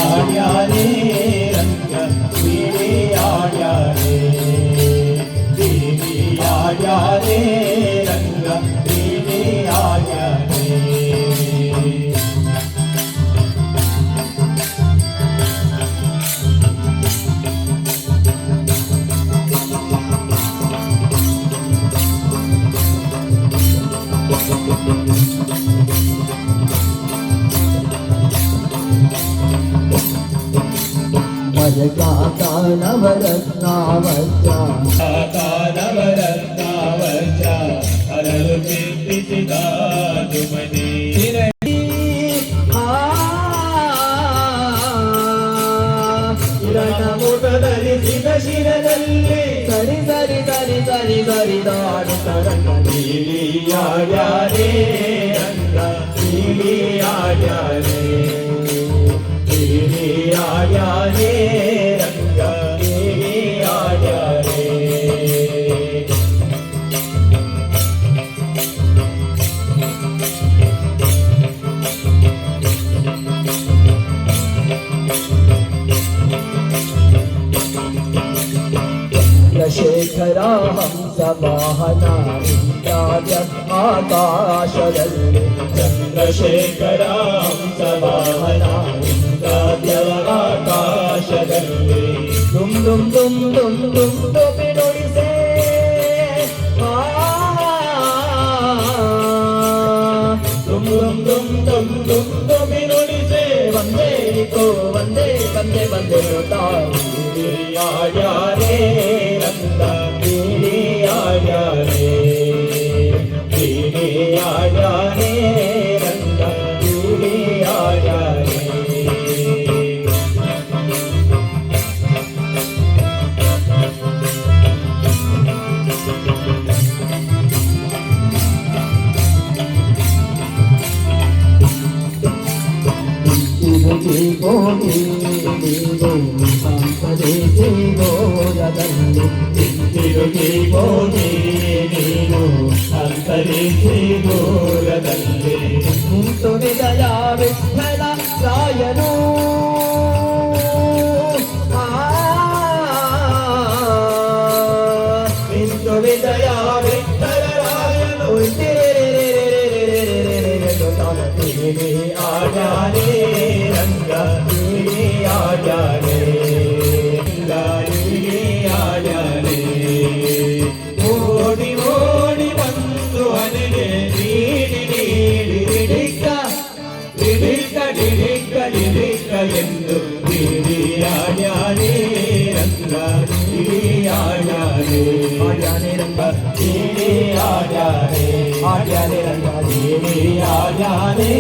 ಆಡ್ಯಾನೆ ರಂಗ ಬೀಡಿ ಆಡ್ಯಾನೆ ಆಡ್ಯಾನೆ ರಂಗ ಬೀಡಿ ಆಡ್ಯಾನೆ ನವರತ್ನಾವಚ ಅರಳು ಚಿಂತಿಸಿದ ತುಮನಿ ಧರಿಸಿದ ಶಿರದಲ್ಲಿ ಸರಿ ಸರಿ ಸರಿ ಸರಿ ಸರಿದಾಡುತ್ತ ರಂಗ ನೀಲಿ ಆಡ್ಯಾನೆ ರಂಗ ನೀಲಿ ಆಡ್ಯಾನೆ ನೀಲಿ ಆಡ್ಯಾನೆ ರಂಗ ನೀಲಿ ಆಡ್ಯಾನೆ ಚಂದ್ರಶೇಖರ ಹಂಸ ವಾಹನ ಇಂದ್ರಾಜ ಆಕಾಶದಲ್ಲಿ ಚಂದ್ರಶೇಖರ ಹಂಸ ವಾಹನ ಇಂದ್ರಾಜ ಆಕಾಶದಲ್ಲಿ ದುಮ್ ದುಮ್ ದುಮ್ ದುಮ್ ದುಮ್ ಟೋಪಿ ನುಡಿಸೆ ದುಮ್ ದುಮ್ ದುಮ್ ದುಮ್ ದುಮ್ ಟೋಪಿ ನುಡಿಸೆ ಒಂದೇ ಕೋ ಒಂದೇ ಬಂದೆ ಬಂದೆ ಆಡ್ಯಾನೆ ರಂಗ ಬೀಡಿ ಆಡ್ಯಾನೆ ಬೀಡಿ ಆಡ್ಯಾನೆ ರಂಗ ಬೀಡಿ ಆಡ್ಯಾನೆ ತಿರುಗಿ ಹೋಗಿ ನೀನು ಅಂತರಿಸಿ ದೂರದಲ್ಲಿ ನಿಂತು ನಿಜಯ ವಿಠಲ ರಾಯನು ನಿಂತು ವಿಜಯ ವಿಠಲ ರಾಯನು ಬೀಡಿ ಆಡ್ಯಾನೆ ರಂಗ ಬೀಡಿ ಆಡ್ಯಾನೆ ಬೀಡಿ ಆಡ್ಯಾನೆ ಓಡಿ ಓಡಿ ಬಂದು ಹನಿಗೆ ನೀಡಿ ನೀಡಿ ಡಿಡಿಕ್ಕ ಡಿಡಿಕ್ಕ ಡಿಡಿಕ್ಕ ಡಿಡಿಕ್ಕ ಎಂದು ಬೀಡಿ ಆಡ್ಯಾನೆ ರಂಗ ಬೀಡಿ ಆಡ್ಯಾನೆ ಆಡ್ಯಾನೆ ರಂಗ ಬೀಡಿ ಆಡ್ಯಾನೆ ಆಡ್ಯಾನೆ ರಂಗ ಬೀಡಿ ಆಡ್ಯಾನೆ